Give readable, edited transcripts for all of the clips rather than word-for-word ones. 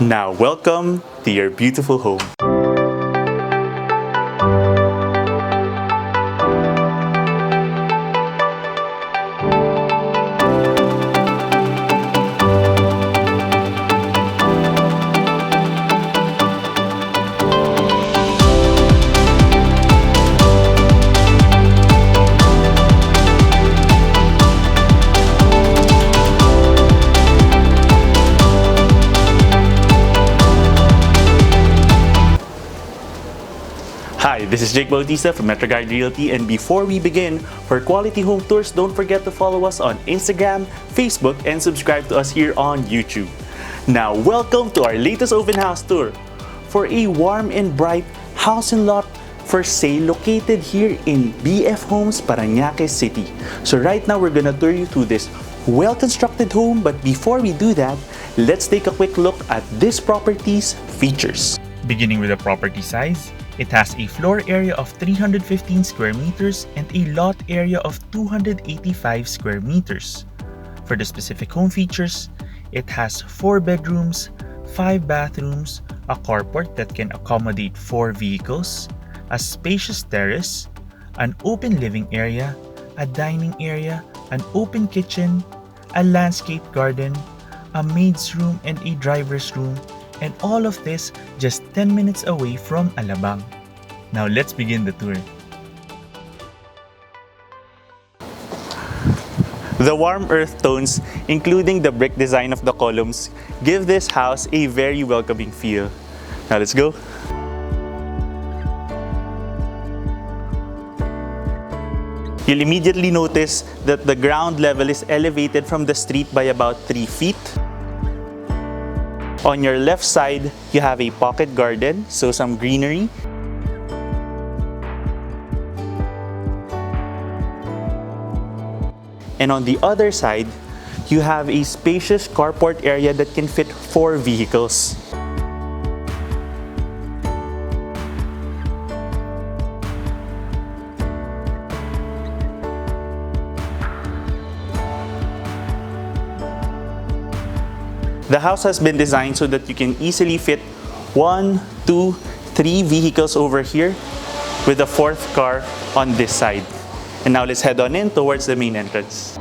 Now, welcome to your beautiful home. Hi, this is Bautista from metroguiderealty, and before we begin, for quality home tours, don't forget to follow us on Instagram, Facebook, and subscribe to us here on YouTube. Now, welcome to our latest open house tour for a warm and bright house and lot for sale located here in BF Homes, Paranaque City. So right now, we're gonna tour you through this well-constructed home, but before we do that, let's take a quick look at this property's features. Beginning with the property size, it has a floor area of 315 square meters and a lot area of 285 square meters. For the specific home features, it has 4 bedrooms, 5 bathrooms, a carport that can accommodate 4 vehicles, a spacious terrace, an open living area, a dining area, an open kitchen, a landscape garden, a maid's room and a driver's room, and all of this just 10 minutes away from Alabang. Now let's begin the tour. The warm earth tones, including the brick design of the columns, give this house a very welcoming feel. Now let's go. You'll immediately notice that the ground level is elevated from the street by about 3 feet. On your left side, you have a pocket garden, so some greenery. And on the other side, you have a spacious carport area that can fit 4 vehicles. The house has been designed so that you can easily fit 1, 2, 3 vehicles over here with a 4th car on this side. And now let's head on in towards the main entrance.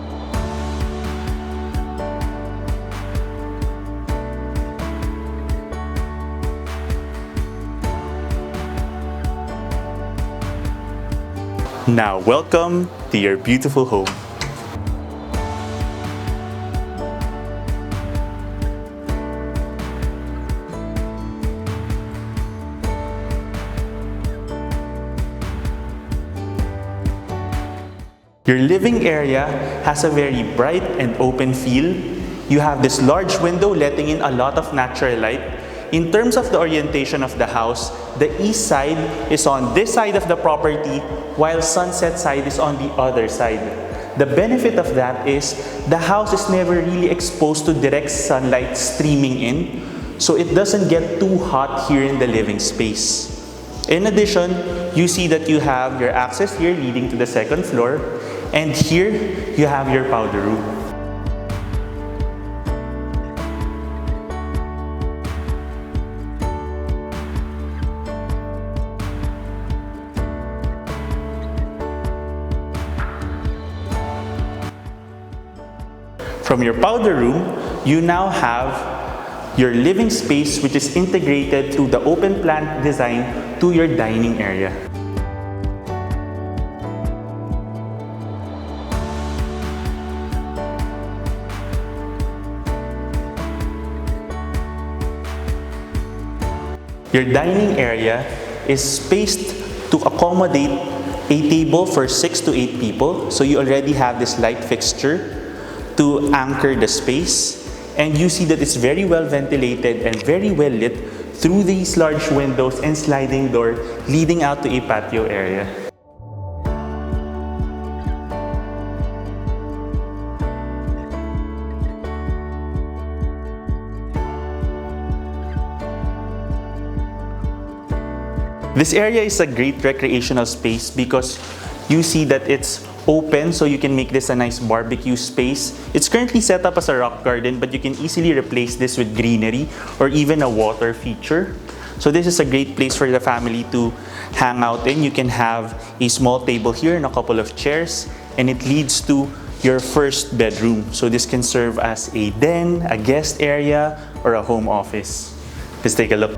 Now, welcome to your beautiful home. Your living area has a very bright and open feel. You have this large window letting in a lot of natural light. In terms of the orientation of the house, the east side is on this side of the property, while sunset side is on the other side. The benefit of that is the house is never really exposed to direct sunlight streaming in, so it doesn't get too hot here in the living space. In addition, you see that you have your access here leading to the 2nd floor, and here you have your powder room. From your powder room, you now have your living space, which is integrated through the open plan design to your dining area. Your dining area is spaced to accommodate a table for 6 to 8 people. So you already have this light fixture to anchor the space. And you see that it's very well ventilated and very well lit through these large windows and sliding door leading out to a patio area. This area is a great recreational space because you see that it's open, so you can make this a nice barbecue space. It's currently set up as a rock garden, but you can easily replace this with greenery or even a water feature. So this is a great place for the family to hang out in. You can have a small table here and a couple of chairs, and it leads to your first bedroom. So this can serve as a den, a guest area, or a home office. Let's take a look.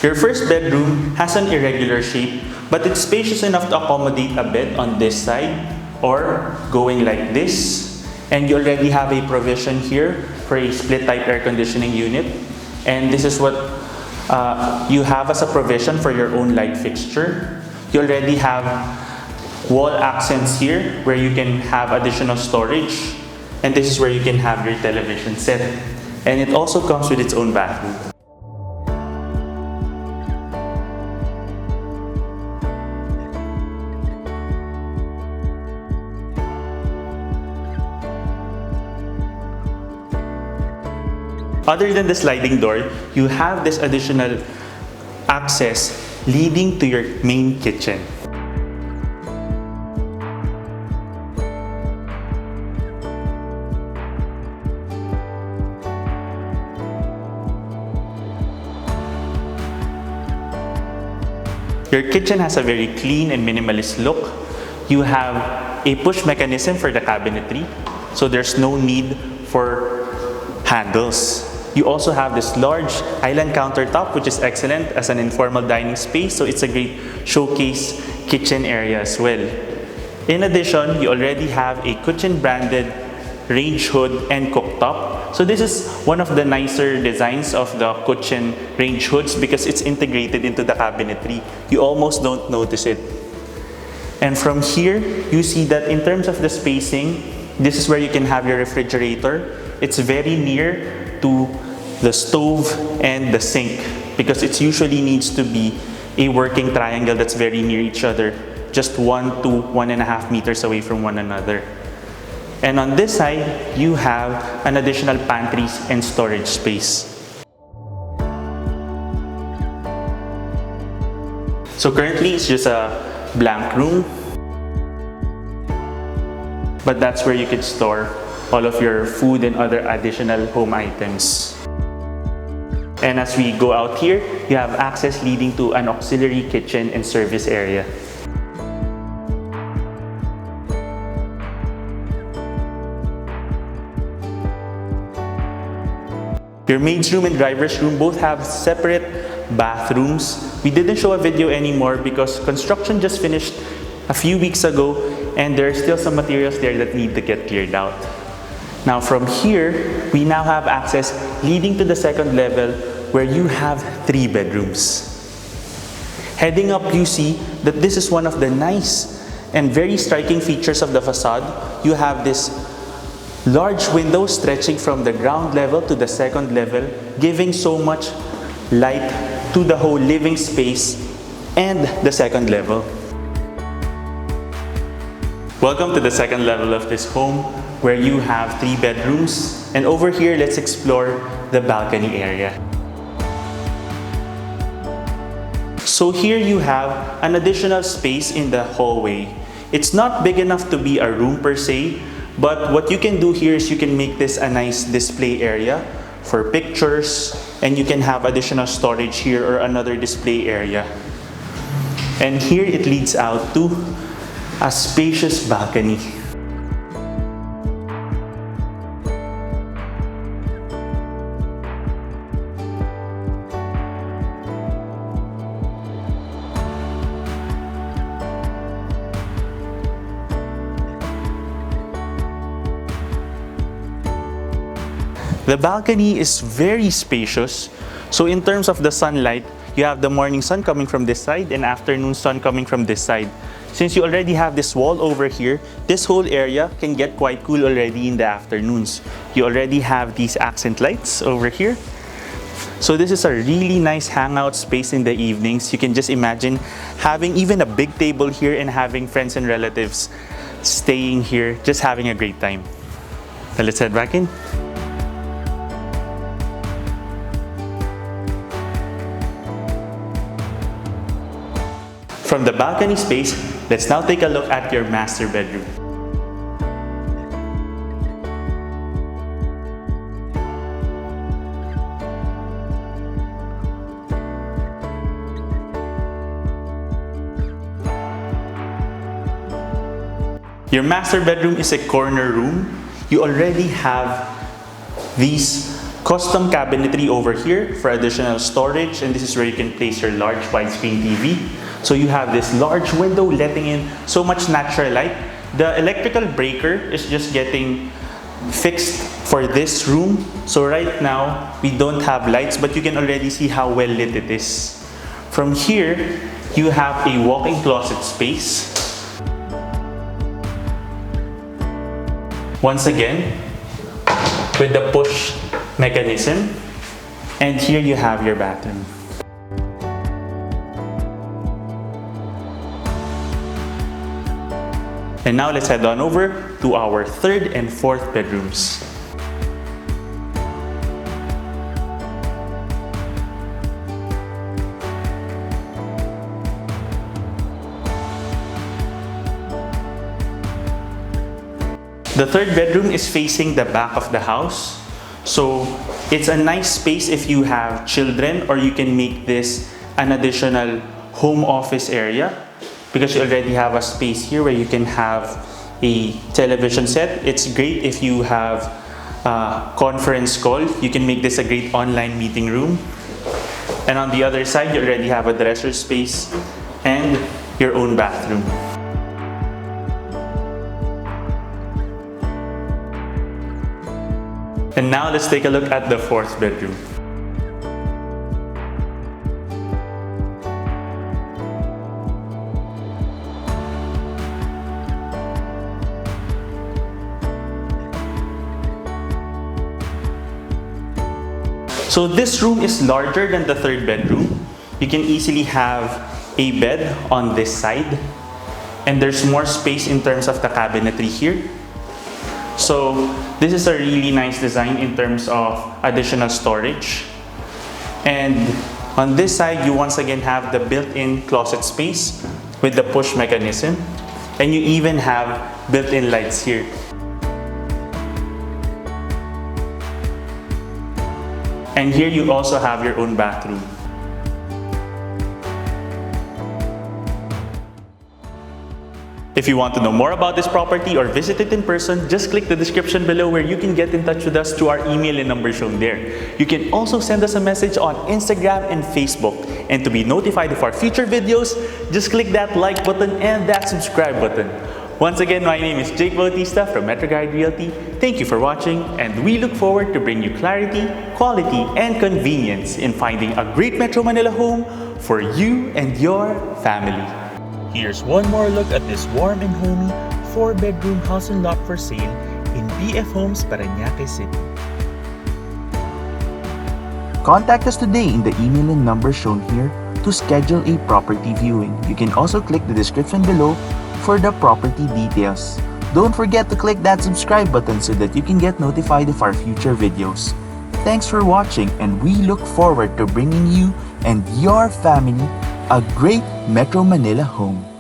Your first bedroom has an irregular shape, but it's spacious enough to accommodate a bed on this side or going like this. And you already have a provision here for a split type air conditioning unit. And this is what you have as a provision for your own light fixture. You already have wall accents here where you can have additional storage. And this is where you can have your television set. And it also comes with its own bathroom. Other than the sliding door, you have this additional access leading to your main kitchen. Your kitchen has a very clean and minimalist look. You have a push mechanism for the cabinetry, so there's no need for handles. You also have this large island countertop, which is excellent as an informal dining space, so it's a great showcase kitchen area as well. In addition, you already have a kitchen branded range hood and cooktop. So this is one of the nicer designs of the kitchen range hoods because it's integrated into the cabinetry. You almost don't notice it. And from here, you see that in terms of the spacing, this is where you can have your refrigerator. It's very near to the stove and the sink because it usually needs to be a working triangle that's very near each other, just 1 to 1.5 meters away from one another. And on this side, you have an additional pantries and storage space. So currently, it's just a blank room, but that's where you could store all of your food and other additional home items. And as we go out here, you have access leading to an auxiliary kitchen and service area. Your maid's room and driver's room both have separate bathrooms. We didn't show a video anymore because construction just finished a few weeks ago and there are still some materials there that need to get cleared out. Now from here, we now have access leading to the second level where you have 3 bedrooms. Heading up, you see that this is one of the nice and very striking features of the facade. You have this large window stretching from the ground level to the second level, giving so much light to the whole living space and the second level. Welcome to the second level of this home where you have 3 bedrooms. And over here, let's explore the balcony area. So here you have an additional space in the hallway. It's not big enough to be a room per se, but what you can do here is you can make this a nice display area for pictures, and you can have additional storage here or another display area. And here it leads out to a spacious balcony. The balcony is very spacious. So in terms of the sunlight, you have the morning sun coming from this side and afternoon sun coming from this side. Since you already have this wall over here, this whole area can get quite cool already in the afternoons. You already have these accent lights over here. So this is a really nice hangout space in the evenings. You can just imagine having even a big table here and having friends and relatives staying here, just having a great time. Now let's head back in. From the balcony space, let's now take a look at your master bedroom. Your master bedroom is a corner room. You already have these custom cabinetry over here for additional storage, and this is where you can place your large widescreen TV. So you have this large window letting in so much natural light. The electrical breaker is just getting fixed for this room. So right now, we don't have lights, but you can already see how well lit it is. From here, you have a walk-in closet space. Once again, with the push mechanism. And here you have your bathroom. And now let's head on over to our third and fourth bedrooms. The third bedroom is facing the back of the house. So it's a nice space if you have children, or you can make this an additional home office area because you already have a space here where you can have a television set. It's great if you have a conference call. You can make this a great online meeting room. And on the other side, you already have a dresser space and your own bathroom. And now let's take a look at the fourth bedroom. So this room is larger than the third bedroom. You can easily have a bed on this side, and there's more space in terms of the cabinetry here. So this is a really nice design in terms of additional storage. And on this side, you once again have the built-in closet space with the push mechanism, and you even have built-in lights here. And here you also have your own bathroom. If you want to know more about this property or visit it in person, just click the description below where you can get in touch with us through our email and number shown there. You can also send us a message on Instagram and Facebook. And to be notified of our future videos, just click that like button and that subscribe button. Once again, my name is Bautista from Metroguide Realty. Thank you for watching, and we look forward to bringing you clarity, quality, and convenience in finding a great Metro Manila home for you and your family. Here's one more look at this warm and homey 4-bedroom house and lot for sale in BF Homes, Paranaque City. Contact us today in the email and number shown here to schedule a property viewing. You can also click the description below for the property details. Don't forget to click that subscribe button so that you can get notified of our future videos. Thanks for watching, and we look forward to bringing you and your family a great Metro Manila home.